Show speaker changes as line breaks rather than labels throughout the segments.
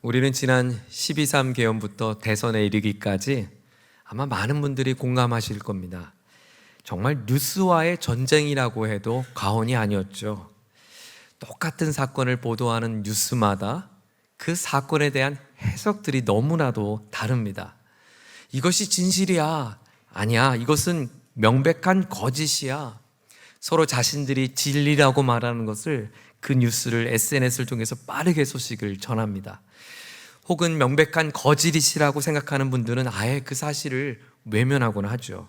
우리는 지난 12.3 개헌부터 대선에 이르기까지 아마 많은 분들이 공감하실 겁니다. 정말 뉴스와의 전쟁이라고 해도 과언이 아니었죠. 똑같은 사건을 보도하는 뉴스마다 그 사건에 대한 해석들이 너무나도 다릅니다. 이것이 진실이야, 아니야, 이것은 명백한 거짓이야. 서로 자신들이 진리라고 말하는 것을, 그 뉴스를 SNS를 통해서 빠르게 소식을 전합니다. 혹은 명백한 거짓이라고 생각하는 분들은 아예 그 사실을 외면하곤 하죠.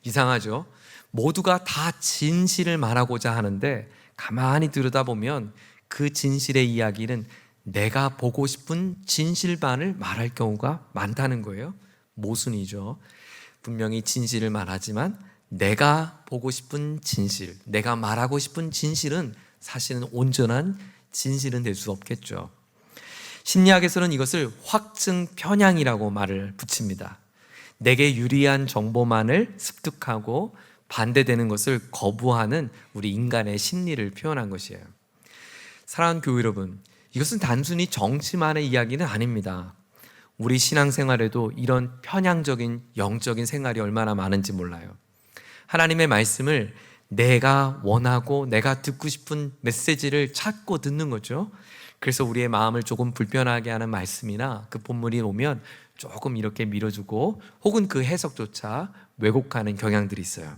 이상하죠? 모두가 다 진실을 말하고자 하는데 가만히 들여다보면 그 진실의 이야기는 내가 보고 싶은 진실만을 말할 경우가 많다는 거예요. 모순이죠. 분명히 진실을 말하지만 내가 보고 싶은 진실, 내가 말하고 싶은 진실은 사실은 온전한 진실은 될 수 없겠죠. 심리학에서는 이것을 확증 편향이라고 말을 붙입니다. 내게 유리한 정보만을 습득하고 반대되는 것을 거부하는 우리 인간의 심리를 표현한 것이에요. 사랑하는 교회 여러분, 이것은 단순히 정치만의 이야기는 아닙니다. 우리 신앙생활에도 이런 편향적인 영적인 생활이 얼마나 많은지 몰라요. 하나님의 말씀을 내가 원하고 내가 듣고 싶은 메시지를 찾고 듣는 거죠. 그래서 우리의 마음을 조금 불편하게 하는 말씀이나 그 본문이 오면 조금 이렇게 밀어주고 혹은 그 해석조차 왜곡하는 경향들이 있어요.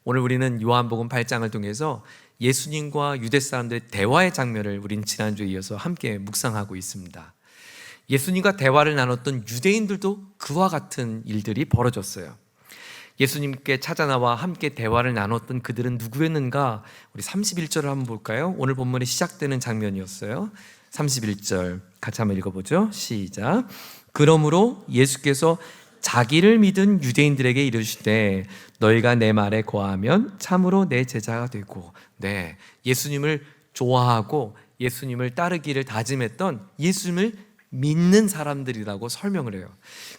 오늘 우리는 요한복음 8장을 통해서 예수님과 유대 사람들의 대화의 장면을 우린 지난주에 이어서 함께 묵상하고 있습니다. 예수님과 대화를 나눴던 유대인들도 그와 같은 일들이 벌어졌어요. 예수님께 찾아나와 함께 대화를 나눴던 그들은 누구였는가? 우리 31절을 한번 볼까요? 오늘 본문이 시작되는 장면이었어요. 31절 같이 한번 읽어보죠. 시작. 그러므로 예수께서 자기를 믿은 유대인들에게 이르시되 너희가 내 말에 거하면 참으로 내 제자가 되고. 네, 예수님을 좋아하고 예수님을 따르기를 다짐했던 예수님을 믿는 사람들이라고 설명을 해요.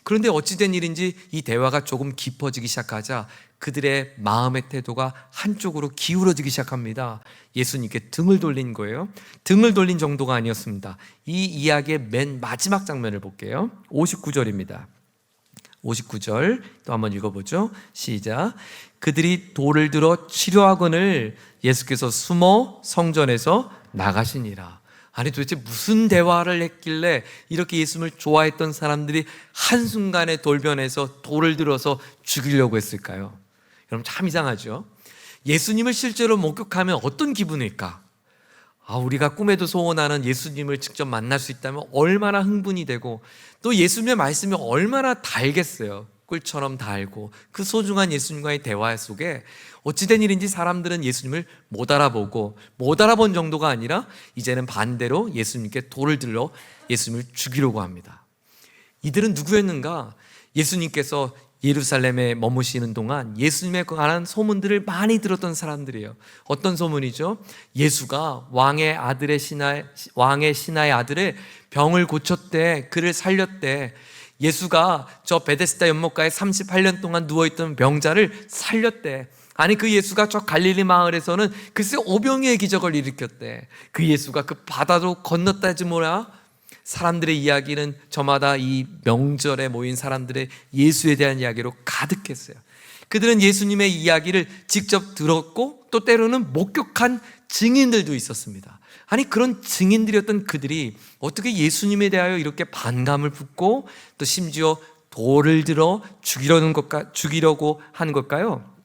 그런데 어찌된 일인지 이 대화가 조금 깊어지기 시작하자 그들의 마음의 태도가 한쪽으로 기울어지기 시작합니다. 예수님께 등을 돌린 거예요. 등을 돌린 정도가 아니었습니다. 이 이야기의 맨 마지막 장면을 볼게요. 59절입니다. 59절 또 한번 읽어보죠. 시작. 그들이 돌을 들어 치려하거늘 예수께서 숨어 성전에서 나가시니라. 아니 도대체 무슨 대화를 했길래 이렇게 예수님을 좋아했던 사람들이 한순간에 돌변해서 돌을 들어서 죽이려고 했을까요? 여러분 참 이상하죠? 예수님을 실제로 목격하면 어떤 기분일까? 우리가 꿈에도 소원하는 예수님을 직접 만날 수 있다면 얼마나 흥분이 되고 또 예수님의 말씀이 얼마나 달겠어요. 꿀처럼 달고 그 소중한 예수님과의 대화 속에 어찌된 일인지 사람들은 예수님을 못 알아보고 못 알아본 정도가 아니라 이제는 반대로 예수님께 돌을 들러 예수님을 죽이려고 합니다. 이들은 누구였는가? 예수님께서 예루살렘에 머무시는 동안 예수님에 관한 소문들을 많이 들었던 사람들이에요. 어떤 소문이죠? 예수가 왕의 신하의 아들의 병을 고쳤대, 그를 살렸대. 예수가 저 베데스다 연못가에 38년 동안 누워있던 병자를 살렸대. 아니 그 예수가 저 갈릴리 마을에서는 글쎄 오병이의 기적을 일으켰대. 그 예수가 그 바다도 건넜다지 뭐야. 사람들의 이야기는 저마다 이 명절에 모인 사람들의 예수에 대한 이야기로 가득했어요. 그들은 예수님의 이야기를 직접 들었고 또 때로는 목격한 증인들도 있었습니다. 아니 그런 증인들이었던 그들이 어떻게 예수님에 대하여 이렇게 반감을 품고 또 심지어 돌을 들어 죽이려고 하는 걸까요?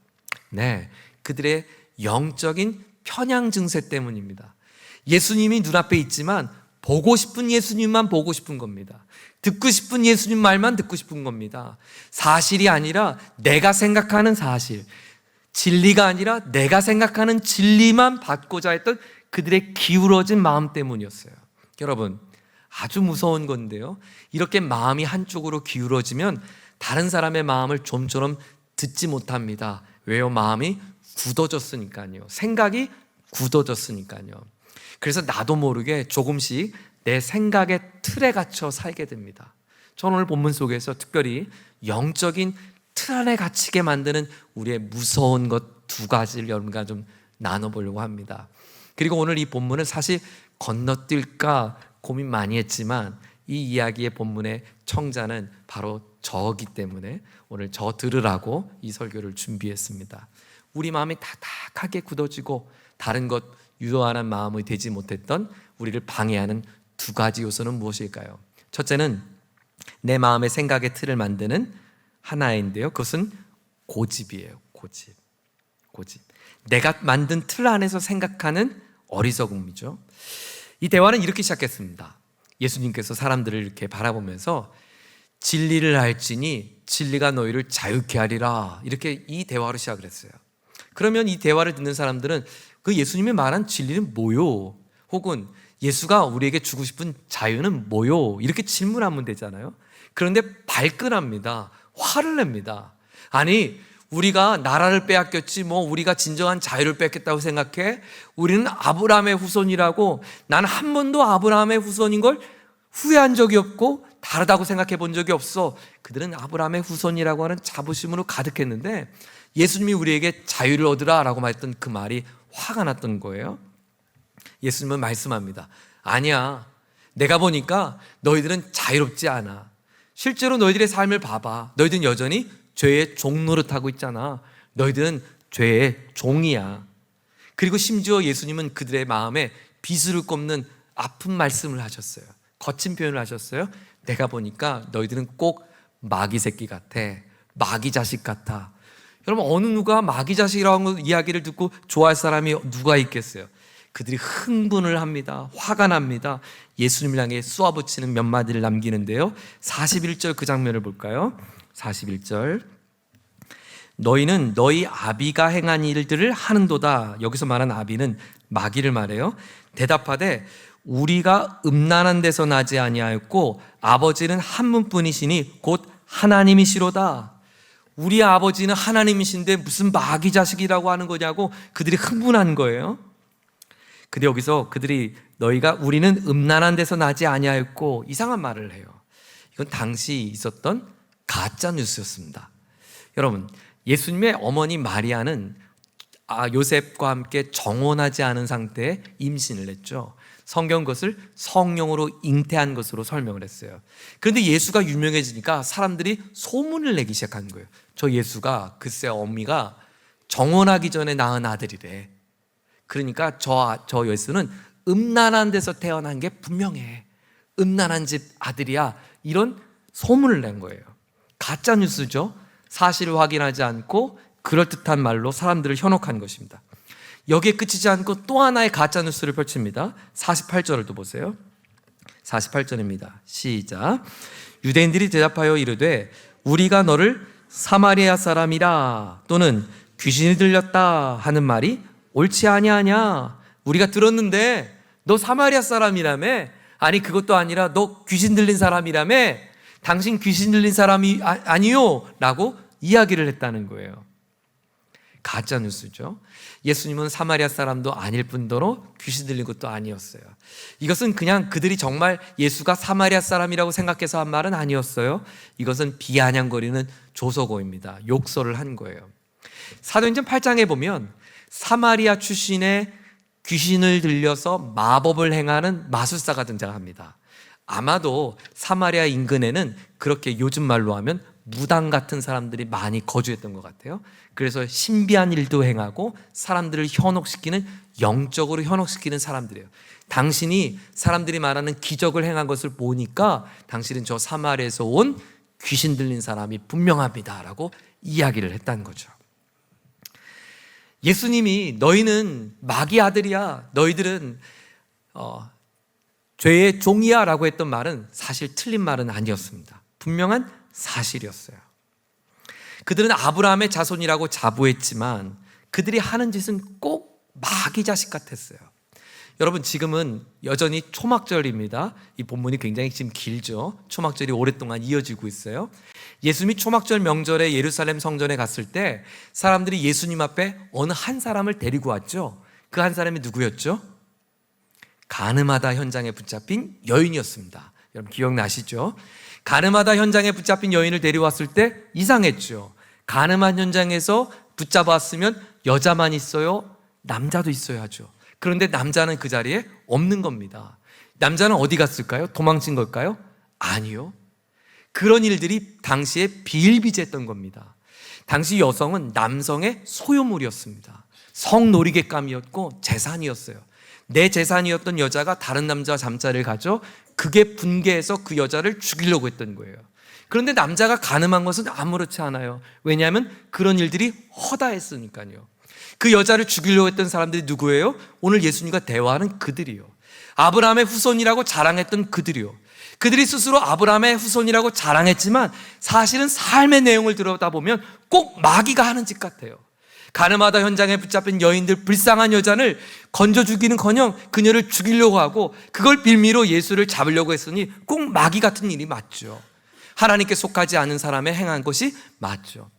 네, 그들의 영적인 편향 증세 때문입니다. 예수님이 눈앞에 있지만 보고 싶은 예수님만 보고 싶은 겁니다. 듣고 싶은 예수님 말만 듣고 싶은 겁니다. 사실이 아니라 내가 생각하는 사실, 진리가 아니라 내가 생각하는 진리만 받고자 했던 그들의 기울어진 마음 때문이었어요. 여러분, 아주 무서운 건데요, 이렇게 마음이 한쪽으로 기울어지면 다른 사람의 마음을 좀처럼 듣지 못합니다. 왜요? 마음이 굳어졌으니까요. 생각이 굳어졌으니까요. 그래서 나도 모르게 조금씩 내 생각의 틀에 갇혀 살게 됩니다. 저는 오늘 본문 속에서 특별히 영적인 틀 안에 갇히게 만드는 우리의 무서운 것 두 가지를 여러분과 좀 나눠보려고 합니다. 그리고 오늘 이 본문은 사실 건너뛸까 고민 많이 했지만 이 이야기의 본문의 청자는 바로 저기 때문에 오늘 저 들으라고 이 설교를 준비했습니다. 우리 마음이 다닥하게 굳어지고 다른 것 유도하는 마음이 되지 못했던 우리를 방해하는 두 가지 요소는 무엇일까요? 첫째는 내 마음의 생각의 틀을 만드는 하나인데요, 그것은 고집이에요. 고집. 내가 만든 틀 안에서 생각하는 어리석음이죠. 이 대화는 이렇게 시작했습니다. 예수님께서 사람들을 이렇게 바라보면서 진리를 알지니 진리가 너희를 자유케 하리라, 이렇게 이 대화로 시작을 했어요. 그러면 이 대화를 듣는 사람들은 그 예수님이 말한 진리는 뭐요? 혹은 예수가 우리에게 주고 싶은 자유는 뭐요? 이렇게 질문하면 되잖아요. 그런데 발끈합니다. 화를 냅니다. 아니, 우리가 나라를 빼앗겼지 뭐 우리가 진정한 자유를 뺏겠다고 생각해? 우리는 아브라함의 후손이라고, 나는 한 번도 아브라함의 후손인 걸 후회한 적이 없고 다르다고 생각해 본 적이 없어. 그들은 아브라함의 후손이라고 하는 자부심으로 가득했는데 예수님이 우리에게 자유를 얻으라 라고 말했던 그 말이 화가 났던 거예요. 예수님은 말씀합니다. 아니야, 내가 보니까 너희들은 자유롭지 않아. 실제로 너희들의 삶을 봐봐. 너희들은 여전히 죄의 종 노릇하고 있잖아. 너희들은 죄의 종이야. 그리고 심지어 예수님은 그들의 마음에 비수를 꼽는 아픈 말씀을 하셨어요. 거친 표현을 하셨어요. 내가 보니까 너희들은 꼭 마귀 새끼 같아. 마귀 자식 같아. 여러분, 어느 누가 마귀 자식이라고 이야기를 듣고 좋아할 사람이 누가 있겠어요? 그들이 흥분을 합니다. 화가 납니다. 예수님을 향해 쏘아붙이는 몇 마디를 남기는데요, 41절 그 장면을 볼까요? 41절, 너희는 너희 아비가 행한 일들을 하는도다. 여기서 말한 아비는 마귀를 말해요. 대답하되 우리가 음란한 데서 나지 아니하였고 아버지는 한 분뿐이시니 곧 하나님이시로다. 우리 아버지는 하나님이신데 무슨 마귀 자식이라고 하는 거냐고 그들이 흥분한 거예요. 근데 여기서 그들이 너희가 우리는 음란한 데서 나지 아니하였고, 이상한 말을 해요. 이건 당시 있었던 가짜 뉴스였습니다. 여러분, 예수님의 어머니 마리아는 요셉과 함께 정혼하지 않은 상태에 임신을 했죠. 성경 그것을 성령으로 잉태한 것으로 설명을 했어요. 그런데 예수가 유명해지니까 사람들이 소문을 내기 시작한 거예요. 저 예수가 글쎄 어미가 정혼하기 전에 낳은 아들이래. 그러니까 저 예수는 음란한 데서 태어난 게 분명해. 음란한 집 아들이야. 이런 소문을 낸 거예요. 가짜 뉴스죠. 사실을 확인하지 않고 그럴듯한 말로 사람들을 현혹한 것입니다. 여기에 그치지 않고 또 하나의 가짜 뉴스를 펼칩니다. 48절을 또 보세요. 48절입니다. 시작. 유대인들이 대답하여 이르되 우리가 너를 사마리아 사람이라 또는 귀신이 들렸다 하는 말이 옳지 아니하냐. 우리가 들었는데 너 사마리아 사람이라며? 아니, 그것도 아니라 너 귀신 들린 사람이라며? 당신 귀신 들린 사람이 아니요 라고 이야기를 했다는 거예요. 가짜 뉴스죠. 예수님은 사마리아 사람도 아닐 뿐더러 귀신 들린 것도 아니었어요. 이것은 그냥 그들이 정말 예수가 사마리아 사람이라고 생각해서 한 말은 아니었어요. 이것은 비아냥거리는 조소고입니다. 욕설을 한 거예요. 사도행전 8장에 보면 사마리아 출신의 귀신을 들려서 마법을 행하는 마술사가 등장합니다. 아마도 사마리아 인근에는 그렇게 요즘 말로 하면 무당 같은 사람들이 많이 거주했던 것 같아요. 그래서 신비한 일도 행하고 사람들을 현혹시키는, 영적으로 현혹시키는 사람들이에요. 당신이 사람들이 말하는 기적을 행한 것을 보니까 당신은 저 사마리아에서 온 귀신 들린 사람이 분명합니다 라고 이야기를 했다는 거죠. 예수님이 너희는 마귀 아들이야, 너희들은 죄의 종이야 라고 했던 말은 사실 틀린 말은 아니었습니다. 분명한 사실이었어요. 그들은 아브라함의 자손이라고 자부했지만 그들이 하는 짓은 꼭 마귀 자식 같았어요. 여러분, 지금은 여전히 초막절입니다. 이 본문이 굉장히 지금 길죠. 초막절이 오랫동안 이어지고 있어요. 예수님이 초막절 명절에 예루살렘 성전에 갔을 때 사람들이 예수님 앞에 어느 한 사람을 데리고 왔죠. 그 한 사람이 누구였죠? 가늠하다 현장에 붙잡힌 여인이었습니다. 여러분 기억나시죠? 가늠하다 현장에 붙잡힌 여인을 데려왔을 때 이상했죠. 가늠한 현장에서 붙잡았으면 여자만 있어요? 남자도 있어야 하죠. 그런데 남자는 그 자리에 없는 겁니다. 남자는 어디 갔을까요? 도망친 걸까요? 아니요. 그런 일들이 당시에 비일비재했던 겁니다. 당시 여성은 남성의 소유물이었습니다. 성놀이객감이었고 재산이었어요. 내 재산이었던 여자가 다른 남자와 잠자리를 가져 그게 분개해서 그 여자를 죽이려고 했던 거예요. 그런데 남자가 가늠한 것은 아무렇지 않아요. 왜냐하면 그런 일들이 허다했으니까요. 그 여자를 죽이려고 했던 사람들이 누구예요? 오늘 예수님과 대화하는 그들이요. 아브라함의 후손이라고 자랑했던 그들이요. 그들이 스스로 아브라함의 후손이라고 자랑했지만 사실은 삶의 내용을 들여다보면 꼭 마귀가 하는 짓 같아요. 가늠하다 현장에 붙잡힌 여인들, 불쌍한 여자를 건져 주기는커녕 그녀를 죽이려고 하고 그걸 빌미로 예수를 잡으려고 했으니 꼭 마귀 같은 일이 맞죠. 하나님께 속하지 않은 사람의 행한 것이 맞죠.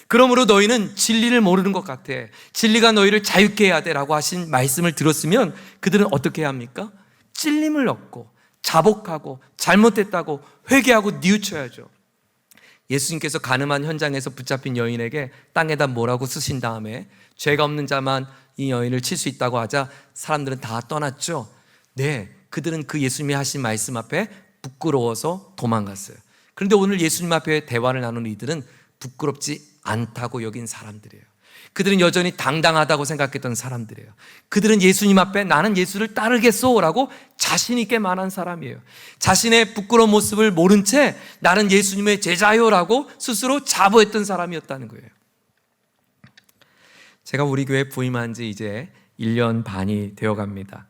그러므로 너희는 진리를 모르는 것 같아. 진리가 너희를 자유케 해야 돼 라고 하신 말씀을 들었으면 그들은 어떻게 해야 합니까? 찔림을 얻고 자복하고 잘못됐다고 회개하고 뉘우쳐야죠. 예수님께서 가늠한 현장에서 붙잡힌 여인에게 땅에다 뭐라고 쓰신 다음에 죄가 없는 자만 이 여인을 칠 수 있다고 하자 사람들은 다 떠났죠. 네, 그들은 그 예수님이 하신 말씀 앞에 부끄러워서 도망갔어요. 그런데 오늘 예수님 앞에 대화를 나누는 이들은 부끄럽지 않다고 여긴 사람들이에요. 그들은 여전히 당당하다고 생각했던 사람들이에요. 그들은 예수님 앞에 나는 예수를 따르겠소라고 자신 있게 말한 사람이에요. 자신의 부끄러운 모습을 모른 채 나는 예수님의 제자요라고 스스로 자부했던 사람이었다는 거예요. 제가 우리 교회 부임한 지 이제 1년 반이 되어갑니다.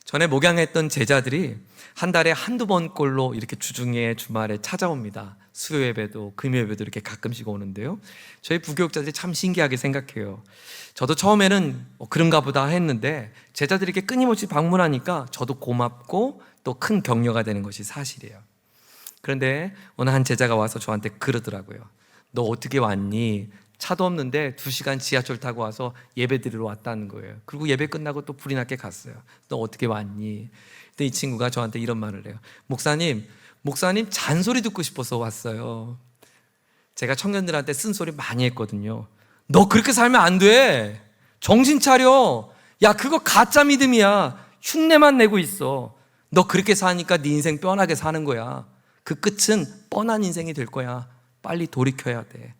전에 목양했던 제자들이 한 달에 한두 번꼴로 이렇게 주중에 주말에 찾아옵니다. 수요 예배도 금요 예배도 이렇게 가끔씩 오는데요. 저희 부교육자들이 참 신기하게 생각해요. 저도 처음에는 그런가 보다 했는데 제자들이 이렇게 끊임없이 방문하니까 저도 고맙고 또 큰 격려가 되는 것이 사실이에요. 그런데 어느 한 제자가 와서 저한테 그러더라고요. 너 어떻게 왔니? 차도 없는데 2시간 지하철 타고 와서 예배 드리러 왔다는 거예요. 그리고 예배 끝나고 또 불이 나게 갔어요. 너 어떻게 왔니? 근데 이 친구가 저한테 이런 말을 해요. 목사님 잔소리 듣고 싶어서 왔어요. 제가 청년들한테 쓴소리 많이 했거든요. 너 그렇게 살면 안 돼. 정신 차려. 야, 그거 가짜 믿음이야. 흉내만 내고 있어. 너 그렇게 사니까 네 인생 뻔하게 사는 거야. 그 끝은 뻔한 인생이 될 거야. 빨리 돌이켜야 돼.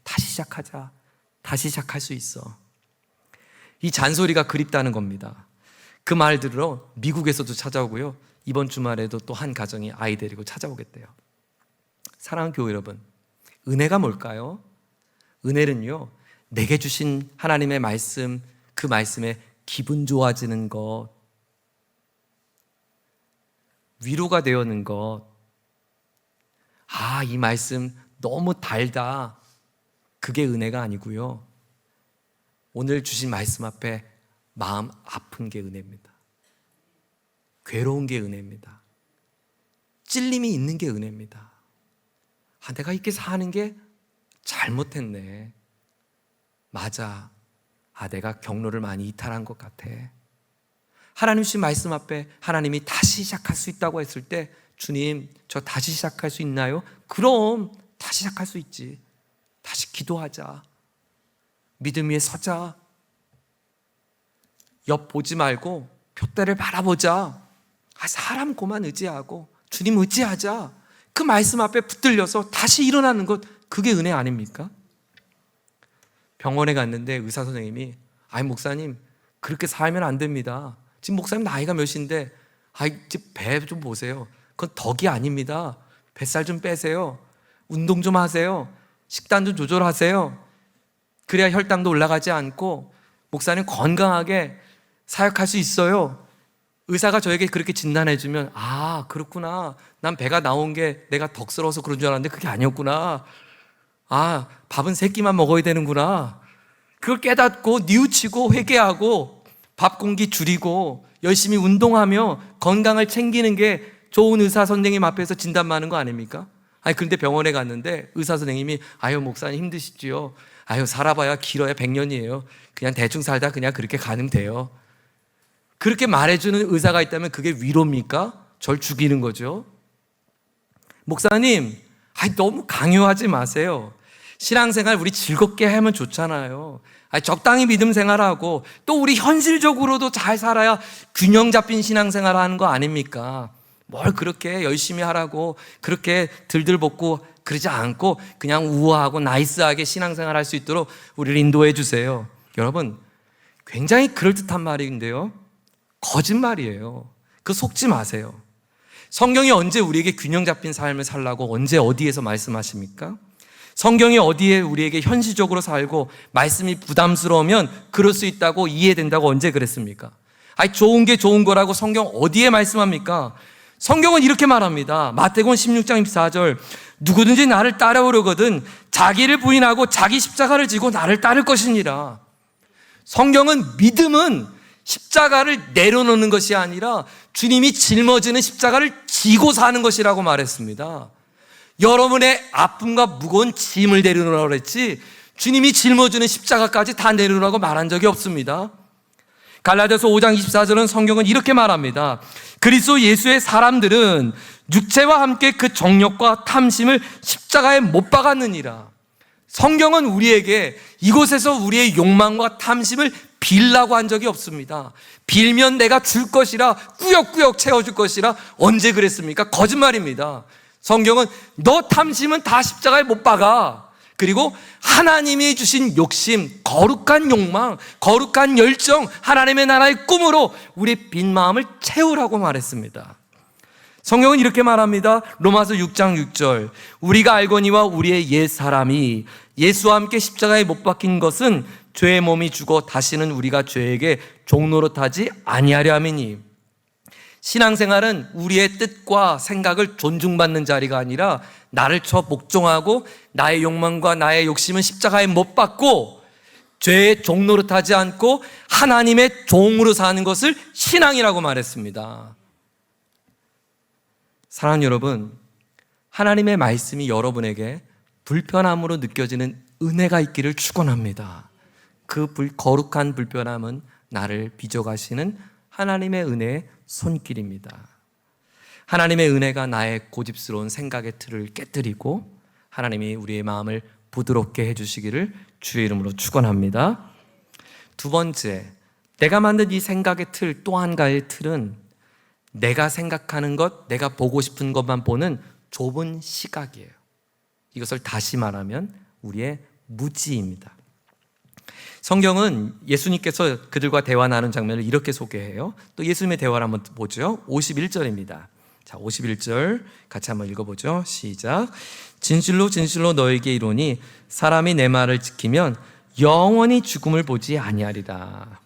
다시 시작하자. 다시 시작할 수 있어. 이 잔소리가 그립다는 겁니다. 그 말 들으러 미국에서도 찾아오고요. 이번 주말에도 또 한 가정이 아이 데리고 찾아오겠대요. 사랑하는 교회 여러분, 은혜가 뭘까요? 은혜는요, 내게 주신 하나님의 말씀, 그 말씀에 기분 좋아지는 것, 위로가 되어는 것, 이 말씀 너무 달다, 그게 은혜가 아니고요. 오늘 주신 말씀 앞에 마음 아픈 게 은혜입니다. 괴로운 게 은혜입니다. 찔림이 있는 게 은혜입니다. 내가 이렇게 사는 게 잘못했네. 맞아. 내가 경로를 많이 이탈한 것 같아. 하나님 주신 말씀 앞에 하나님이 다시 시작할 수 있다고 했을 때 주님, 저 다시 시작할 수 있나요? 그럼 다시 시작할 수 있지. 다시 기도하자. 믿음 위에 서자. 옆 보지 말고 둯대를 바라보자. 사람 고만 의지하고 주님 의지하자. 그 말씀 앞에 붙들려서 다시 일어나는 것, 그게 은혜 아닙니까? 병원에 갔는데 의사 선생님이 목사님 그렇게 살면 안 됩니다. 지금 목사님 나이가 몇인데 배 좀 보세요. 그건 덕이 아닙니다. 뱃살 좀 빼세요. 운동 좀 하세요. 식단 좀 조절하세요. 그래야 혈당도 올라가지 않고 목사님 건강하게 사역할 수 있어요. 의사가 저에게 그렇게 진단해주면 그렇구나. 난 배가 나온 게 내가 덕스러워서 그런 줄 알았는데 그게 아니었구나. 밥은 3끼만 먹어야 되는구나. 그걸 깨닫고 뉘우치고 회개하고 밥 공기 줄이고 열심히 운동하며 건강을 챙기는 게 좋은 의사 선생님 앞에서 진단 받는 거 아닙니까? 그런데 병원에 갔는데 의사 선생님이 목사님 힘드시지요. 살아봐야 길어야 100년이에요. 그냥 대충 살다 그냥 그렇게 가면 돼요. 그렇게 말해주는 의사가 있다면 그게 위로입니까? 절 죽이는 거죠. 목사님, 너무 강요하지 마세요. 신앙생활 우리 즐겁게 하면 좋잖아요. 적당히 믿음 생활하고 또 우리 현실적으로도 잘 살아야 균형 잡힌 신앙생활 하는 거 아닙니까? 뭘 그렇게 열심히 하라고 그렇게 들들 볶고 그러지 않고 그냥 우아하고 나이스하게 신앙생활 할 수 있도록 우리를 인도해 주세요. 여러분, 굉장히 그럴듯한 말인데요, 거짓말이에요. 그 속지 마세요. 성경이 언제 우리에게 균형 잡힌 삶을 살라고 언제 어디에서 말씀하십니까? 성경이 어디에 우리에게 현실적으로 살고 말씀이 부담스러우면 그럴 수 있다고 이해된다고 언제 그랬습니까? 좋은 게 좋은 거라고 성경 어디에 말씀합니까? 성경은 이렇게 말합니다. 마태복음 16장 24절, 누구든지 나를 따라오려거든 자기를 부인하고 자기 십자가를 지고 나를 따를 것이니라. 성경은 믿음은 십자가를 내려놓는 것이 아니라 주님이 짊어지는 십자가를 지고 사는 것이라고 말했습니다. 여러분의 아픔과 무거운 짐을 내려놓으라고 그랬지 주님이 짊어지는 십자가까지 다 내려놓으라고 말한 적이 없습니다. 갈라디아서 5장 24절은 성경은 이렇게 말합니다. 그리스도 예수의 사람들은 육체와 함께 그 정욕과 탐심을 십자가에 못 박았느니라. 성경은 우리에게 이곳에서 우리의 욕망과 탐심을 빌라고 한 적이 없습니다. 빌면 내가 줄 것이라, 꾸역꾸역 채워줄 것이라 언제 그랬습니까? 거짓말입니다. 성경은 너 탐심은 다 십자가에 못 박아. 그리고 하나님이 주신 욕심, 거룩한 욕망, 거룩한 열정, 하나님의 나라의 꿈으로 우리의 빈 마음을 채우라고 말했습니다. 성경은 이렇게 말합니다. 로마서 6장 6절, 우리가 알거니와 우리의 옛 사람이 예수와 함께 십자가에 못 박힌 것은 죄의 몸이 죽어 다시는 우리가 죄에게 종노릇하지 아니하려 함이니. 신앙생활은 우리의 뜻과 생각을 존중받는 자리가 아니라 나를 쳐 복종하고 나의 욕망과 나의 욕심은 십자가에 못 박고 죄의 종노릇하지 않고 하나님의 종으로 사는 것을 신앙이라고 말했습니다. 사랑하는 여러분, 하나님의 말씀이 여러분에게 불편함으로 느껴지는 은혜가 있기를 축원합니다. 그 거룩한 불편함은 나를 빚어가시는 하나님의 은혜의 손길입니다. 하나님의 은혜가 나의 고집스러운 생각의 틀을 깨뜨리고 하나님이 우리의 마음을 부드럽게 해주시기를 주의 이름으로 축원합니다. 두 번째, 내가 만든 이 생각의 틀, 또 한 가지의 틀은 내가 생각하는 것, 내가 보고 싶은 것만 보는 좁은 시각이에요. 이것을 다시 말하면 우리의 무지입니다. 성경은 예수님께서 그들과 대화 나눈 장면을 이렇게 소개해요. 또 예수님의 대화를 한번 보죠. 51절입니다. 자, 51절 같이 한번 읽어보죠. 시작. 진실로 진실로 너에게 이르노니 사람이 내 말을 지키면 영원히 죽음을 보지 아니하리라.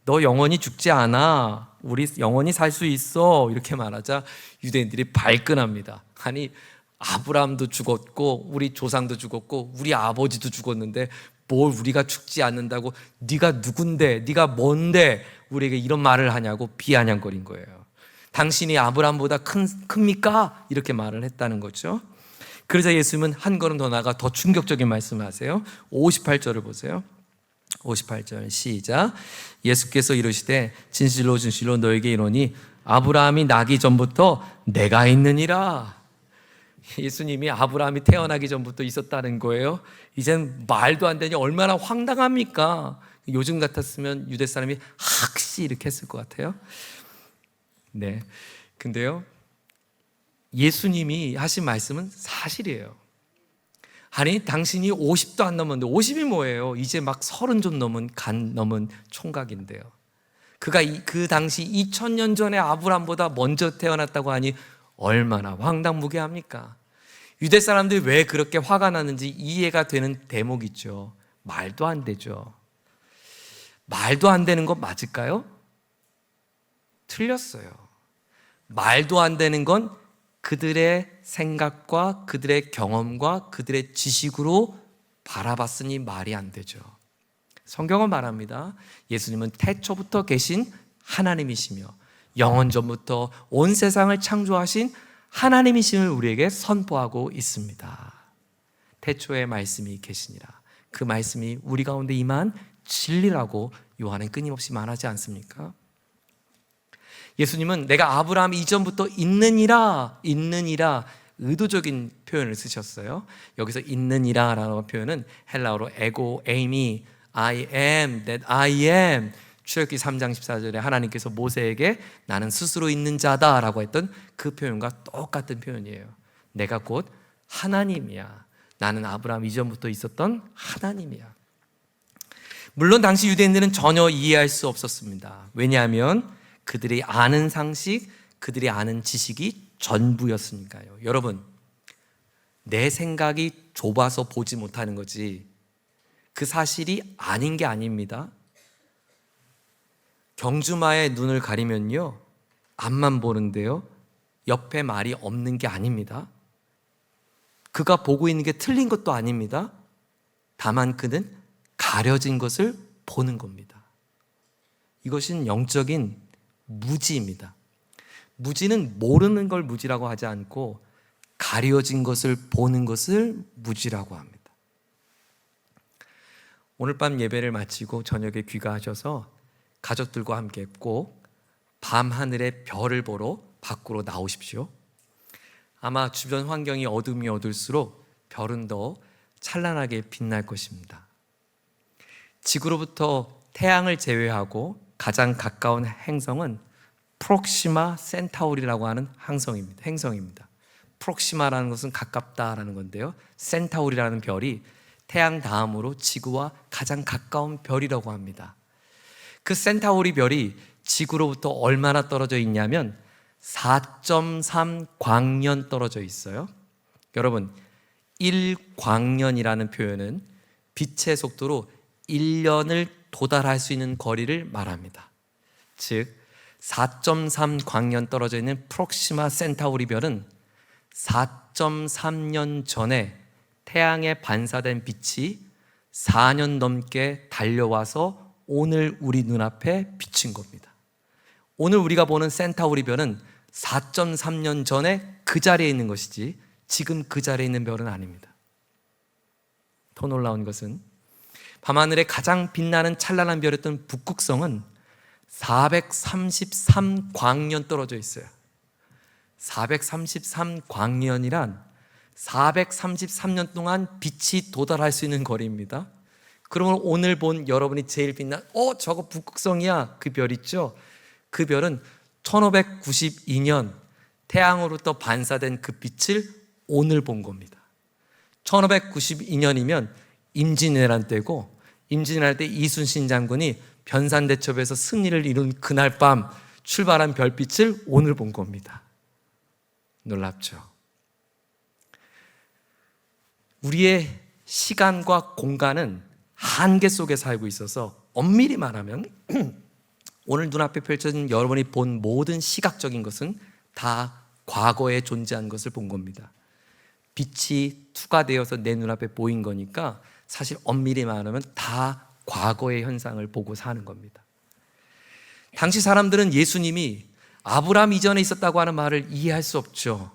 너 영원히 죽지 않아. 우리 영원히 살 수 있어. 이렇게 말하자 유대인들이 발끈합니다. 아니, 아브라함도 죽었고 우리 조상도 죽었고 우리 아버지도 죽었는데 뭘 우리가 죽지 않는다고, 네가 누군데, 네가 뭔데 우리에게 이런 말을 하냐고 비아냥거린 거예요. 당신이 아브라함보다 큽니까? 이렇게 말을 했다는 거죠. 그러자 예수님은 한 걸음 더 나가 더 충격적인 말씀을 하세요. 58절을 보세요. 58절 시작. 예수께서 이르시되 진실로 진실로 너에게 이르노니 아브라함이 나기 전부터 내가 있느니라. 예수님이 아브라함이 태어나기 전부터 있었다는 거예요. 이젠 말도 안 되니 얼마나 황당합니까? 요즘 같았으면 유대 사람이 학시 이렇게 했을 것 같아요. 네, 근데요, 예수님이 하신 말씀은 사실이에요. 아니, 당신이 50도 안 넘었는데 50이 뭐예요? 이제 막 30 좀 넘은 간 넘은 총각인데요. 그가 그 당시 2000년 전에 아브라함보다 먼저 태어났다고 하니 얼마나 황당무계합니까? 유대 사람들이 왜 그렇게 화가 났는지 이해가 되는 대목이죠. 말도 안 되죠. 말도 안 되는 거 맞을까요? 틀렸어요. 말도 안 되는 건 그들의 생각과 그들의 경험과 그들의 지식으로 바라봤으니 말이 안 되죠. 성경은 말합니다. 예수님은 태초부터 계신 하나님이시며 영원 전부터 온 세상을 창조하신 하나님이심을 우리에게 선포하고 있습니다. 태초에 말씀이 계시니라. 그 말씀이 우리 가운데 임한 진리라고 요한은 끊임없이 말하지 않습니까? 예수님은 내가 아브라함 이전부터 있느니라 의도적인 표현을 쓰셨어요. 여기서 있느니라라는 표현은 헬라어로 에고 에이미 I am that I am. 출애굽기 3장 14절에 하나님께서 모세에게 나는 스스로 있는 자다라고 했던 그 표현과 똑같은 표현이에요. 내가 곧 하나님이야. 나는 아브라함 이전부터 있었던 하나님이야. 물론 당시 유대인들은 전혀 이해할 수 없었습니다. 왜냐하면 그들이 아는 상식, 그들이 아는 지식이 전부였으니까요. 여러분, 내 생각이 좁아서 보지 못하는 거지 그 사실이 아닌 게 아닙니다. 경주마의 눈을 가리면요, 앞만 보는데요, 옆에 말이 없는 게 아닙니다. 그가 보고 있는 게 틀린 것도 아닙니다. 다만 그는 가려진 것을 보는 겁니다. 이것은 영적인 무지입니다. 무지는 모르는 걸 무지라고 하지 않고 가려진 것을 보는 것을 무지라고 합니다. 오늘 밤 예배를 마치고 저녁에 귀가하셔서 가족들과 함께 꼭 밤하늘의 별을 보러 밖으로 나오십시오. 아마 주변 환경이 어둠이 어둘수록 별은 더 찬란하게 빛날 것입니다. 지구로부터 태양을 제외하고 가장 가까운 행성은 프록시마 센타우리라고 하는 행성입니다. 프록시마라는 것은 가깝다라는 건데요, 센타우리라는 별이 태양 다음으로 지구와 가장 가까운 별이라고 합니다. 그 센타우리 별이 지구로부터 얼마나 떨어져 있냐면 4.3 광년 떨어져 있어요. 여러분, 1광년이라는 표현은 빛의 속도로 1년을 도달할 수 있는 거리를 말합니다. 즉 4.3 광년 떨어져 있는 프록시마 센타우리 별은 4.3년 전에 태양에 반사된 빛이 4년 넘게 달려와서 오늘 우리 눈앞에 비친 겁니다. 오늘 우리가 보는 센타우리 별은 4.3년 전에 그 자리에 있는 것이지 지금 그 자리에 있는 별은 아닙니다. 더 놀라운 것은 밤하늘에 가장 빛나는 찬란한 별이었던 북극성은 433 광년 떨어져 있어요. 433 광년이란 433년 동안 빛이 도달할 수 있는 거리입니다. 그러면 오늘 본 여러분이 제일 빛난 저거 북극성이야, 그 별 있죠? 그 별은 1592년 태양으로부터 반사된 그 빛을 오늘 본 겁니다. 1592년이면 임진왜란 때고, 임진왜란 때 이순신 장군이 변산대첩에서 승리를 이룬 그날 밤 출발한 별빛을 오늘 본 겁니다. 놀랍죠? 우리의 시간과 공간은 한계 속에 살고 있어서 엄밀히 말하면 오늘 눈앞에 펼쳐진 여러분이 본 모든 시각적인 것은 다 과거에 존재한 것을 본 겁니다. 빛이 투과되어서 내 눈앞에 보인 거니까 사실 엄밀히 말하면 다 과거의 현상을 보고 사는 겁니다. 당시 사람들은 예수님이 아브라함 이전에 있었다고 하는 말을 이해할 수 없죠.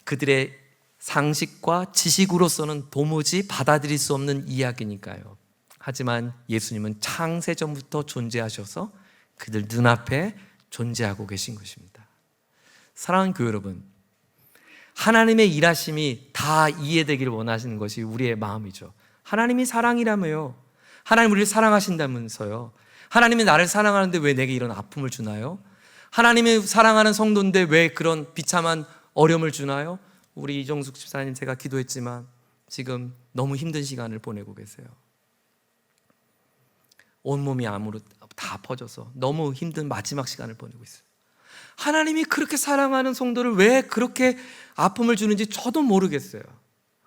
그들의 상식과 지식으로서는 도무지 받아들일 수 없는 이야기니까요. 하지만 예수님은 창세전부터 존재하셔서 그들 눈앞에 존재하고 계신 것입니다. 사랑하는 교회 여러분, 하나님의 일하심이 다 이해되기를 원하시는 것이 우리의 마음이죠. 하나님이 사랑이라며요. 하나님 우리를 사랑하신다면서요. 하나님이 나를 사랑하는데 왜 내게 이런 아픔을 주나요? 하나님이 사랑하는 성도인데 왜 그런 비참한 어려움을 주나요? 우리 이정숙 집사님, 제가 기도했지만 지금 너무 힘든 시간을 보내고 계세요. 온몸이 암으로 다 퍼져서 너무 힘든 마지막 시간을 보내고 있어요. 하나님이 그렇게 사랑하는 성도를 왜 그렇게 아픔을 주는지 저도 모르겠어요.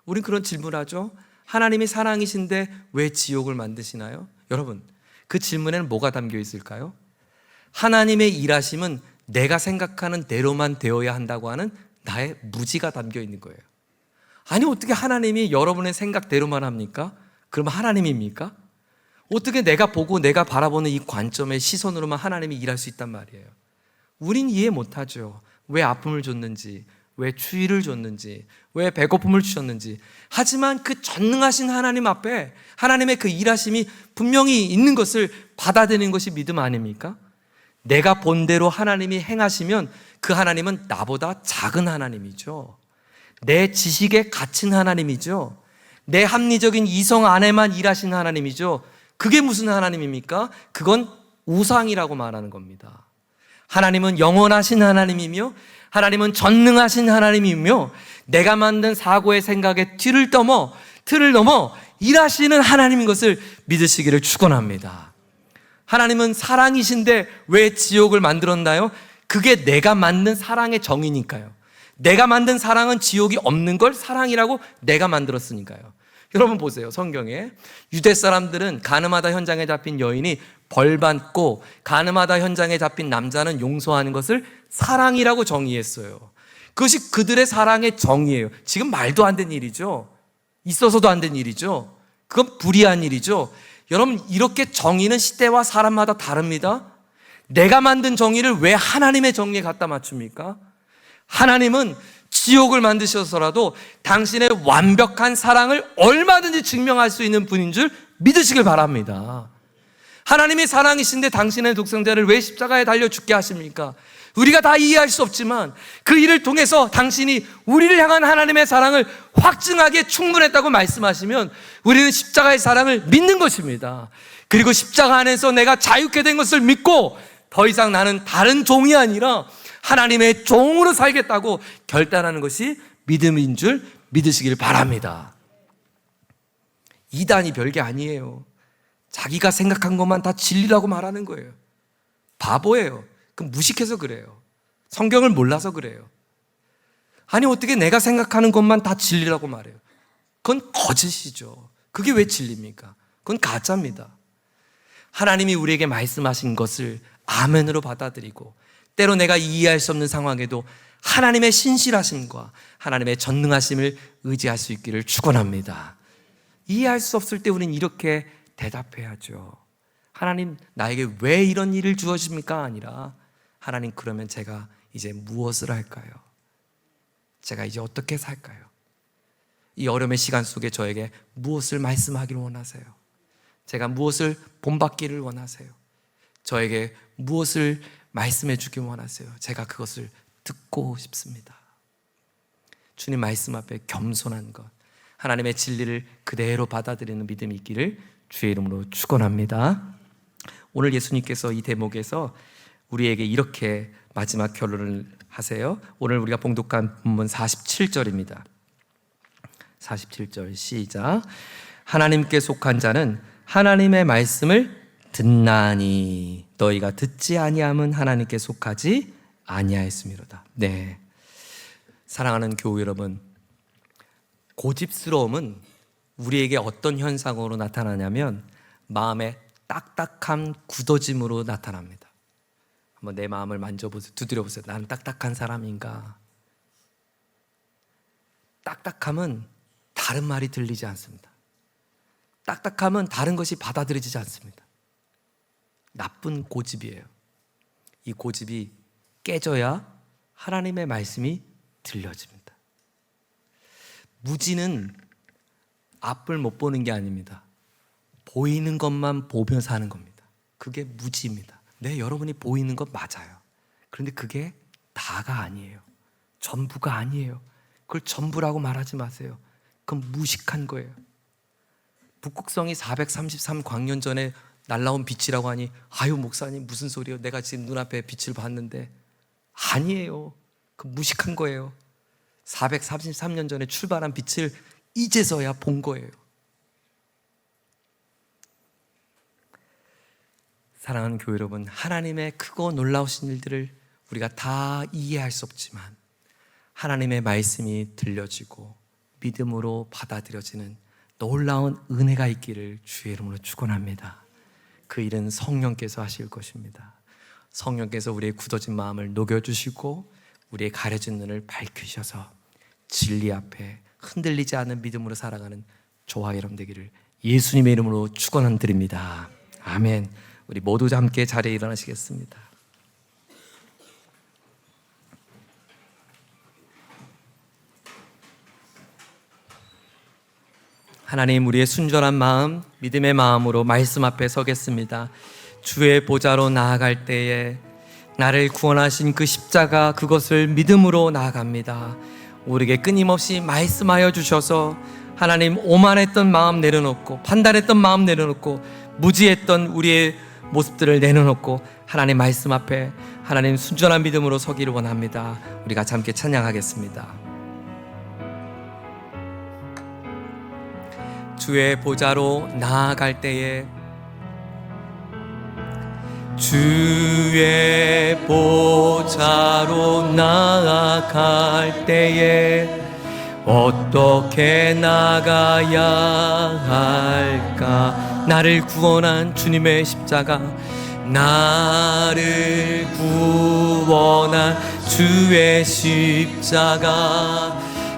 우린 그런 질문을 하죠. 하나님이 사랑이신데 왜 지옥을 만드시나요? 여러분, 그 질문에는 뭐가 담겨 있을까요? 하나님의 일하심은 내가 생각하는 대로만 되어야 한다고 하는 나의 무지가 담겨 있는 거예요. 아니, 어떻게 하나님이 여러분의 생각대로만 합니까? 그럼 하나님입니까? 어떻게 내가 보고 내가 바라보는 이 관점의 시선으로만 하나님이 일할 수 있단 말이에요. 우린 이해 못하죠. 왜 아픔을 줬는지, 왜 추위를 줬는지, 왜 배고픔을 주셨는지. 하지만 그 전능하신 하나님 앞에 하나님의 그 일하심이 분명히 있는 것을 받아들이는 것이 믿음 아닙니까? 내가 본대로 하나님이 행하시면 그 하나님은 나보다 작은 하나님이죠. 내 지식에 갇힌 하나님이죠. 내 합리적인 이성 안에만 일하신 하나님이죠. 그게 무슨 하나님입니까? 그건 우상이라고 말하는 겁니다. 하나님은 영원하신 하나님이며 하나님은 전능하신 하나님이며 내가 만든 사고의 생각의 틀을 넘어 일하시는 하나님인 것을 믿으시기를 축원합니다. 하나님은 사랑이신데 왜 지옥을 만들었나요? 그게 내가 만든 사랑의 정의니까요. 내가 만든 사랑은 지옥이 없는 걸 사랑이라고 내가 만들었으니까요. 여러분 보세요. 성경에 유대 사람들은 가늠하다 현장에 잡힌 여인이 벌받고 가늠하다 현장에 잡힌 남자는 용서하는 것을 사랑이라고 정의했어요. 그것이 그들의 사랑의 정의예요. 지금 말도 안 되는 일이죠. 있어서도 안 된 일이죠. 그건 불의한 일이죠. 여러분, 이렇게 정의는 시대와 사람마다 다릅니다. 내가 만든 정의를 왜 하나님의 정의에 갖다 맞춥니까? 하나님은 지옥을 만드셔서라도 당신의 완벽한 사랑을 얼마든지 증명할 수 있는 분인 줄 믿으시길 바랍니다. 하나님이 사랑이신데 당신의 독생자를 왜 십자가에 달려 죽게 하십니까? 우리가 다 이해할 수 없지만 그 일을 통해서 당신이 우리를 향한 하나님의 사랑을 확증하기에 충분했다고 말씀하시면 우리는 십자가의 사랑을 믿는 것입니다. 그리고 십자가 안에서 내가 자유케 된 것을 믿고 더 이상 나는 다른 종이 아니라 하나님의 종으로 살겠다고 결단하는 것이 믿음인 줄 믿으시길 바랍니다. 이단이 별게 아니에요. 자기가 생각한 것만 다 진리라고 말하는 거예요. 바보예요. 그럼 무식해서 그래요. 성경을 몰라서 그래요. 아니, 어떻게 내가 생각하는 것만 다 진리라고 말해요? 그건 거짓이죠. 그게 왜 진리입니까? 그건 가짜입니다. 하나님이 우리에게 말씀하신 것을 아멘으로 받아들이고 때로 내가 이해할 수 없는 상황에도 하나님의 신실하심과 하나님의 전능하심을 의지할 수 있기를 축원합니다. 이해할 수 없을 때 우리는 이렇게 대답해야죠. 하나님, 나에게 왜 이런 일을 주어집니까? 아니라 하나님, 그러면 제가 이제 무엇을 할까요? 제가 이제 어떻게 살까요? 이 어려움의 시간 속에 저에게 무엇을 말씀하기를 원하세요? 제가 무엇을 본받기를 원하세요? 저에게 무엇을 말씀해 주길 원하세요? 제가 그것을 듣고 싶습니다. 주님 말씀 앞에 겸손한 것, 하나님의 진리를 그대로 받아들이는 믿음이 있기를 주의 이름으로 축원합니다. 오늘 예수님께서 이 대목에서 우리에게 이렇게 마지막 결론을 하세요. 오늘 우리가 봉독한 본문 47절입니다. 47절 시작. 하나님께 속한 자는 하나님의 말씀을 듣나니 너희가 듣지 아니함은 하나님께 속하지 아니하였음이로다. 네, 사랑하는 교우 여러분, 고집스러움은 우리에게 어떤 현상으로 나타나냐면 마음의 딱딱한 굳어짐으로 나타납니다. 한번 내 마음을 만져보세요. 두드려보세요. 나는 딱딱한 사람인가? 딱딱함은 다른 말이 들리지 않습니다. 딱딱함은 다른 것이 받아들여지지 않습니다. 나쁜 고집이에요. 이 고집이 깨져야 하나님의 말씀이 들려집니다. 무지는 앞을 못 보는 게 아닙니다. 보이는 것만 보며 사는 겁니다. 그게 무지입니다. 네, 여러분이 보이는 것 맞아요. 그런데 그게 다가 아니에요. 전부가 아니에요. 그걸 전부라고 말하지 마세요. 그건 무식한 거예요. 북극성이 433광년 전에 날라온 빛이라고 하니 아유 목사님 무슨 소리예요? 내가 지금 눈앞에 빛을 봤는데 아니에요. 그 무식한 거예요. 433년 전에 출발한 빛을 이제서야 본 거예요. 사랑하는 교회 여러분, 하나님의 크고 놀라우신 일들을 우리가 다 이해할 수 없지만 하나님의 말씀이 들려지고 믿음으로 받아들여지는 놀라운 은혜가 있기를 주의 이름으로 축원합니다. 그 일은 성령께서 하실 것입니다. 성령께서 우리의 굳어진 마음을 녹여주시고 우리의 가려진 눈을 밝히셔서 진리 앞에 흔들리지 않는 믿음으로 살아가는 저와 여러분 되기를 예수님의 이름으로 축원드립니다. 아멘. 우리 모두 함께 자리에 일어나시겠습니다. 하나님, 우리의 순전한 마음, 믿음의 마음으로 말씀 앞에 서겠습니다. 주의 보좌로 나아갈 때에 나를 구원하신 그 십자가, 그것을 믿음으로 나아갑니다. 우리에게 끊임없이 말씀하여 주셔서 하나님, 오만했던 마음 내려놓고, 판단했던 마음 내려놓고, 무지했던 우리의 모습들을 내려놓고 하나님 말씀 앞에 하나님 순전한 믿음으로 서기를 원합니다. 우리 같이 함께 찬양하겠습니다. 주의 보좌로 나아갈 때에, 주의 보좌로 나아갈 때에 어떻게 나가야 할까? 나를 구원한 주님의 십자가, 나를 구원한 주의 십자가,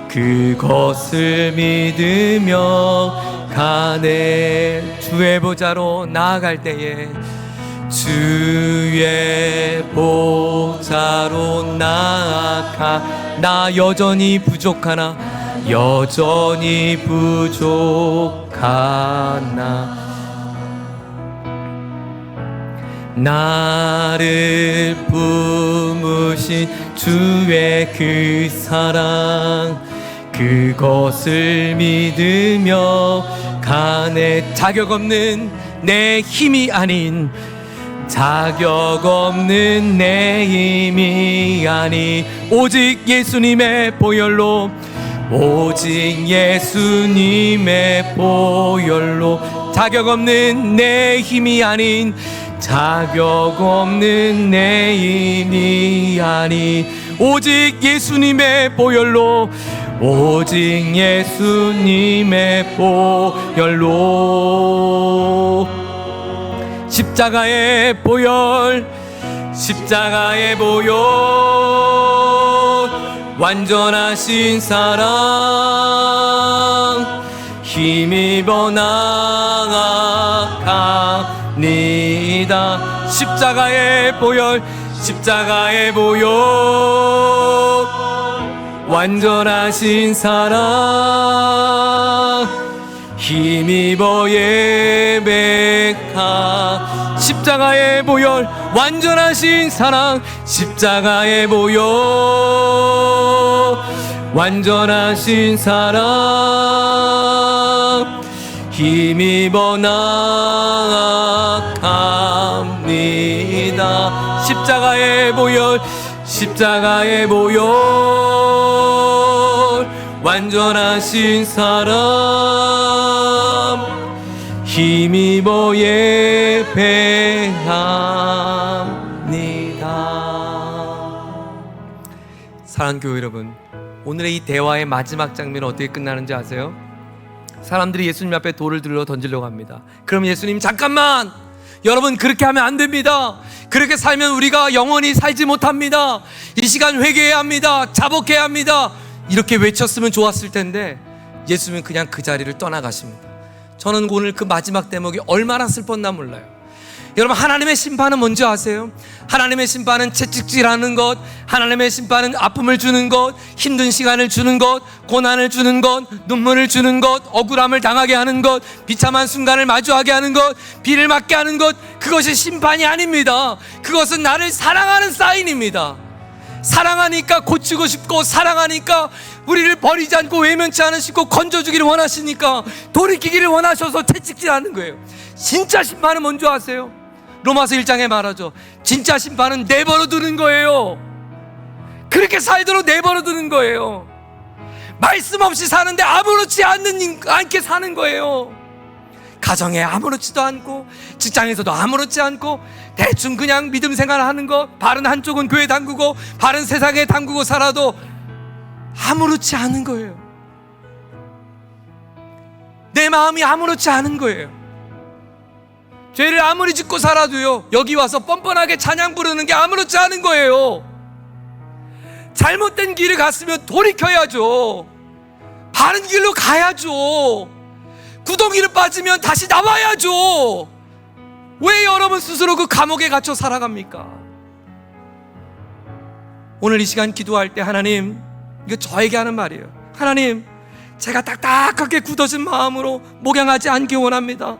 그것을 믿으며 가네. 주의 보좌로 나아갈 때에, 주의 보좌로 나아가. 나 여전히 부족하나, 여전히 부족하나. 나를 품으신 주의 그 사랑, 그것을 믿으며 가네. 자격 없는 내 힘이 아닌, 자격 없는 내 힘이 아니, 오직 예수님의 보혈로, 오직 예수님의 보혈로. 자격 없는 내 힘이 아닌, 자격 없는 내 힘이 아니, 오직 예수님의 보혈로, 오직 예수님의 보혈로. 십자가의 보혈, 십자가의 보혈, 완전하신 사랑, 힘입어 나아갑니다. 십자가의 보혈, 십자가의 보혈, 완전하신 사랑, 힘입어 예배하. 십자가의 보혈, 완전하신 사랑, 십자가의 보혈, 완전하신 사랑, 힘입어 나아갑니다. 십자가의 보혈, 십자가의 보혈, 완전하신 사람, 힘입어 예배합니다. 사랑하는 교회 여러분, 오늘의 이 대화의 마지막 장면은 어떻게 끝나는지 아세요? 사람들이 예수님 앞에 돌을 들러 던지려고 합니다. 그럼 예수님, 잠깐만! 여러분, 그렇게 하면 안 됩니다. 그렇게 살면 우리가 영원히 살지 못합니다. 이 시간 회개해야 합니다. 자복해야 합니다. 이렇게 외쳤으면 좋았을 텐데 예수님은 그냥 그 자리를 떠나가십니다. 저는 오늘 그 마지막 대목이 얼마나 슬펐나 몰라요. 여러분, 하나님의 심판은 뭔지 아세요? 하나님의 심판은 채찍질하는 것, 하나님의 심판은 아픔을 주는 것, 힘든 시간을 주는 것, 고난을 주는 것, 눈물을 주는 것, 억울함을 당하게 하는 것, 비참한 순간을 마주하게 하는 것, 비를 맞게 하는 것, 그것이 심판이 아닙니다. 그것은 나를 사랑하는 사인입니다. 사랑하니까 고치고 싶고, 사랑하니까 우리를 버리지 않고 외면치 않으시고 건져주기를 원하시니까 돌이키기를 원하셔서 채찍질하는 거예요. 진짜 심판은 뭔지 아세요? 로마서 1장에 말하죠. 진짜 심판은 내버려 두는 거예요. 그렇게 살도록 내버려 두는 거예요. 말씀 없이 사는데 아무렇지 않게 사는 거예요. 가정에 아무렇지도 않고, 직장에서도 아무렇지 않고, 대충 그냥 믿음 생활하는 거, 발은 한쪽은 교회 담그고 발은 세상에 담그고 살아도 아무렇지 않은 거예요. 내 마음이 아무렇지 않은 거예요. 죄를 아무리 짓고 살아도요, 여기 와서 뻔뻔하게 찬양 부르는 게 아무렇지 않은 거예요. 잘못된 길을 갔으면 돌이켜야죠. 바른 길로 가야죠. 구덩이를 빠지면 다시 나와야죠. 왜 여러분 스스로 그 감옥에 갇혀 살아갑니까? 오늘 이 시간 기도할 때, 하나님, 이거 저에게 하는 말이에요. 하나님, 제가 딱딱하게 굳어진 마음으로 목양하지 않기 원합니다.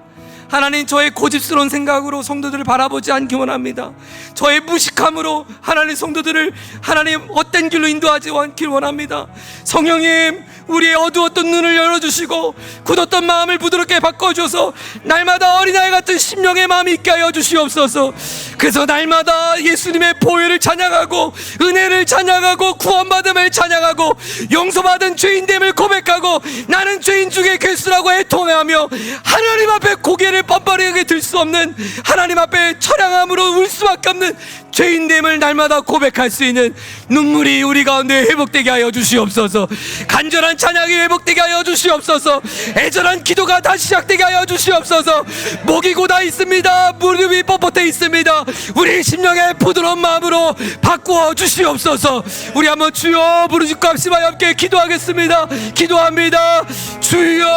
하나님, 저의 고집스러운 생각으로 성도들을 바라보지 않기 원합니다. 저의 무식함으로 하나님 성도들을 하나님 어떤 길로 인도하지 않길 원합니다. 성령님, 우리의 어두웠던 눈을 열어주시고 굳었던 마음을 부드럽게 바꿔줘서 날마다 어린아이 같은 심령의 마음이 있게 하여 주시옵소서. 그래서 날마다 예수님의 보혈을 찬양하고 은혜를 찬양하고 구원받음을 찬양하고 용서받은 죄인됨을 고백하고 나는 죄인 중에 괴수라고 애통하며 하나님 앞에 고개를 뻔뻔하게 들 수 없는, 하나님 앞에 처량함으로 울 수밖에 없는 죄인됨을 날마다 고백할 수 있는 눈물이 우리 가운데 회복되게 하여 주시옵소서. 간절한 찬양이 회복되게 하여 주시옵소서. 애절한 기도가 다시 시작되게 하여 주시옵소서. 목이 고다 있습니다. 무릎이 뻣뻣해 있습니다. 우리 심령의 부드러운 마음으로 바꾸어 주시옵소서. 우리 한번 주여 부르짖고 합심하여 함께 기도하겠습니다. 기도합니다. 주여.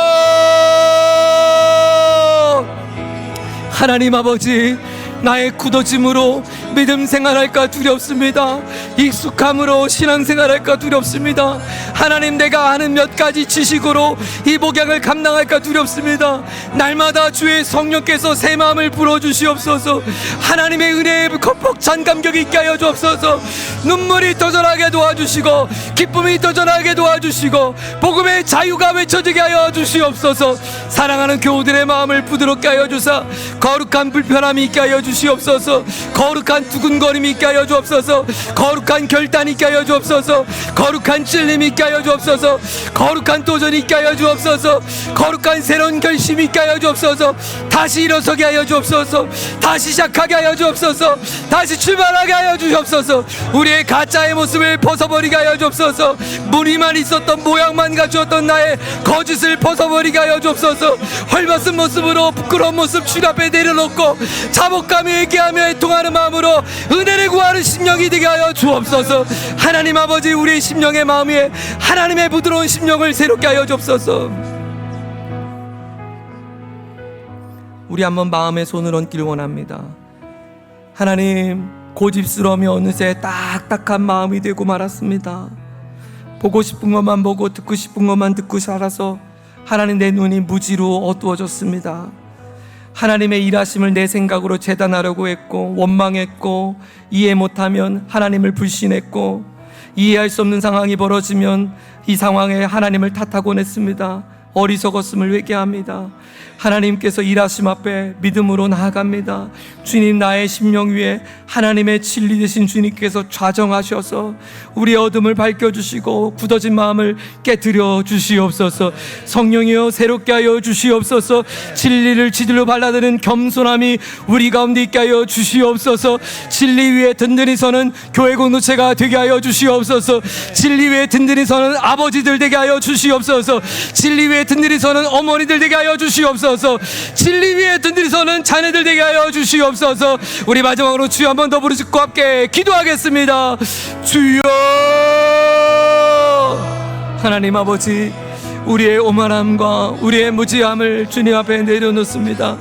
하나님 아버지, 나의 굳어짐으로 믿음 생활할까 두렵습니다. 익숙함으로 신앙생활할까 두렵습니다. 하나님, 내가 아는 몇 가지 지식으로 이 복양을 감당할까 두렵습니다. 날마다 주의 성령께서 새 마음을 불어주시옵소서. 하나님의 은혜에 벅찬 감격이 있게 하여 주옵소서. 눈물이 터져나게 도와주시고 기쁨이 터져나게 도와주시고 복음의 자유가 외쳐지게 하여 주시옵소서. 사랑하는 교우들의 마음을 부드럽게 하여 주사 거룩한 불편함이 있게 하여 주시옵소서. 거룩한 두근거림이 있게 하여 주옵소서. 거룩한 결단이 있게 하여 주옵소서. 거룩한 찔림이 있게 하여 주옵소서. 거룩한 도전이 있게 하여 주옵소서. 거룩한 새로운 결심이 있게 하여 주옵소서. 다시 일어서게 하여 주옵소서. 다시 시작하게 하여 주옵소서. 다시 출발하게 하여 주옵소서. 우리의 가짜의 모습을 벗어버리게 하여 주옵소서. 무늬만 있었던, 모양만 갖추었던 나의 거짓을 벗어버리게 하여 주옵소서. 헐벗은 모습으로 부끄러운 모습 주님 앞에 내려놓고 자복감이 회개하며 애통하는 마음으로 은혜를 구하는 심령이 되게 하여 주옵소서. 하나님 아버지, 우리의 심령의 마음 위에 하나님의 부드러운 심령을 새롭게 하여 주옵소서. 우리 한번 마음에 손을 얹기를 원합니다. 하나님, 고집스러움이 어느새 딱딱한 마음이 되고 말았습니다. 보고 싶은 것만 보고 듣고 싶은 것만 듣고 살아서 하나님, 내 눈이 무지로 어두워졌습니다. 하나님의 일하심을 내 생각으로 재단하려고 했고 원망했고, 이해 못하면 하나님을 불신했고, 이해할 수 없는 상황이 벌어지면 이 상황에 하나님을 탓하곤 했습니다. 어리석었음을 회개합니다. 하나님께서 일하심 앞에 믿음으로 나아갑니다. 주님, 나의 심령 위에 하나님의 진리 되신 주님께서 좌정하셔서 우리의 어둠을 밝혀주시고 굳어진 마음을 깨뜨려 주시옵소서. 성령이여, 새롭게 하여 주시옵소서. 진리를 지들로 발라드는 겸손함이 우리 가운데 있게 하여 주시옵소서. 진리 위에 든든히 서는 교회 공동체가 되게 하여 주시옵소서. 진리 위에 든든히 서는 아버지들 되게 하여 주시옵소서. 진리 위에 든든히 서는 어머니들 되게 하여 주시옵소서. 진리 위에 든든히 서는 자녀들 되게 하여 주시옵소서. 우리 마지막으로 주여 한 번 더 부르짖고 함께 기도하겠습니다. 주여. 하나님 아버지, 우리의 오만함과 우리의 무지함을 주님 앞에 내려놓습니다.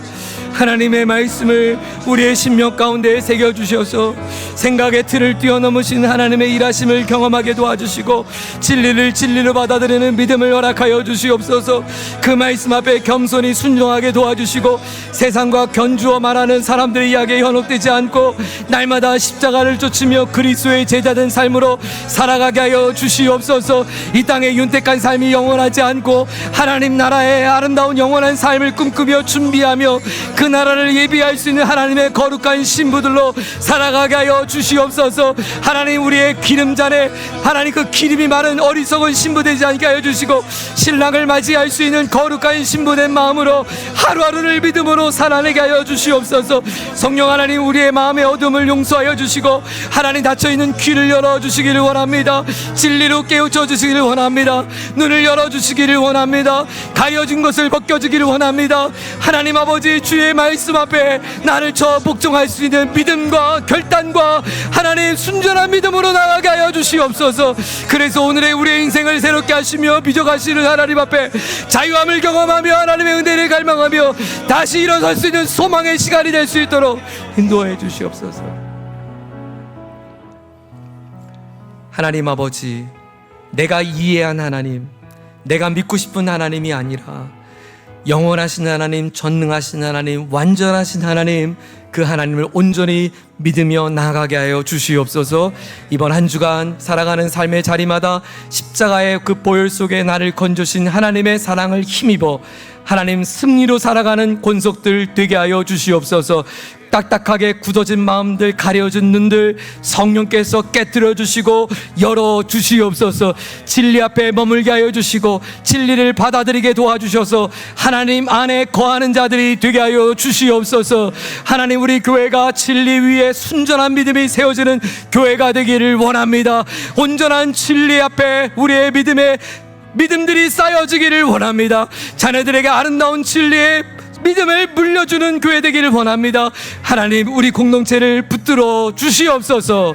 하나님의 말씀을 우리의 심령 가운데 새겨주셔서 생각의 틀을 뛰어넘으신 하나님의 일하심을 경험하게 도와주시고 진리를 진리로 받아들이는 믿음을 허락하여 주시옵소서. 그 말씀 앞에 겸손히 순종하게 도와주시고 세상과 견주어 말하는 사람들의 이야기에 현혹되지 않고 날마다 십자가를 쫓으며 그리스도의 제자된 삶으로 살아가게 하여 주시옵소서. 이 땅의 윤택한 삶이 영원하지 않고 하나님 나라의 아름다운 영원한 삶을 꿈꾸며 준비하며 그 나라를 예비할 수 있는 하나님의 거룩한 신부들로 살아가게 하여 주시옵소서. 하나님, 우리의 기름잔에 하나님 그 기름이 많은 어리석은 신부 되지 않게 하여 주시고 신랑을 맞이할 수 있는 거룩한 신부된 마음으로 하루하루를 믿음으로 살아내게 하여 주시옵소서. 성령 하나님, 우리의 마음의 어둠을 용서하여 주시고 하나님 닫혀있는 귀를 열어주시기를 원합니다. 진리로 깨우쳐 주시기를 원합니다. 눈을 열어주시기를 원합니다. 가려진 것을 벗겨주기를 원합니다. 하나님 아버지, 주의 말씀 앞에 나를 저 복종할 수 있는 믿음과 결단과 하나님 순전한 믿음으로 나아가게 하여 주시옵소서. 그래서 오늘의 우리의 인생을 새롭게 하시며 빚어가시는 하나님 앞에 자유함을 경험하며 하나님의 은혜를 갈망하며 다시 일어설 수 있는 소망의 시간이 될 수 있도록 인도해 주시옵소서. 하나님 아버지, 내가 이해한 하나님, 내가 믿고 싶은 하나님이 아니라 영원하신 하나님, 전능하신 하나님, 완전하신 하나님, 그 하나님을 온전히 믿으며 나아가게 하여 주시옵소서. 이번 한 주간 살아가는 삶의 자리마다 십자가의 그 보혈 속에 나를 건져신 하나님의 사랑을 힘입어 하나님 승리로 살아가는 권속들 되게 하여 주시옵소서. 딱딱하게 굳어진 마음들, 가려진 눈들 성령께서 깨뜨려 주시고 열어 주시옵소서. 진리 앞에 머물게 하여 주시고 진리를 받아들이게 도와주셔서 하나님 안에 거하는 자들이 되게 하여 주시옵소서. 하나님, 우리 교회가 진리 위에 순전한 믿음이 세워지는 교회가 되기를 원합니다. 온전한 진리 앞에 우리의 믿음들이 쌓여지기를 원합니다. 자녀들에게 아름다운 진리의 믿음을 물려주는 교회 되기를 원합니다. 하나님, 우리 공동체를 붙들어 주시옵소서.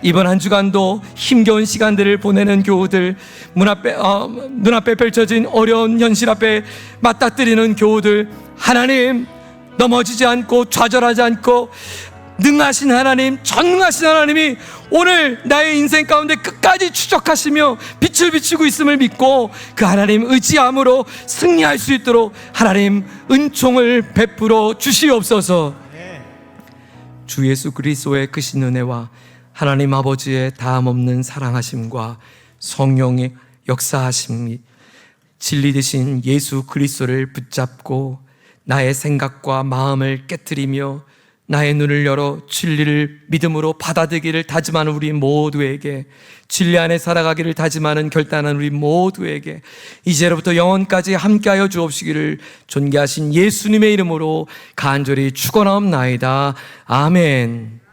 이번 한 주간도 힘겨운 시간들을 보내는 교우들, 눈앞에 펼쳐진 어려운 현실 앞에 맞닥뜨리는 교우들, 하나님 넘어지지 않고 좌절하지 않고 능하신 하나님, 전능하신 하나님이 오늘 나의 인생 가운데 끝까지 추적하시며 빛을 비추고 있음을 믿고 그 하나님 의지함으로 승리할 수 있도록 하나님 은총을 베풀어 주시옵소서. 주 예수 그리스도의 크신 은혜와 하나님 아버지의 다함없는 사랑하심과 성령의 역사하심이 진리 되신 예수 그리스도를 붙잡고 나의 생각과 마음을 깨트리며 나의 눈을 열어 진리를 믿음으로 받아들이기를 다짐하는 우리 모두에게, 진리 안에 살아가기를 다짐하는 결단한 우리 모두에게 이제로부터 영원까지 함께하여 주옵시기를 존귀하신 예수님의 이름으로 간절히 축원하옵나이다. 아멘.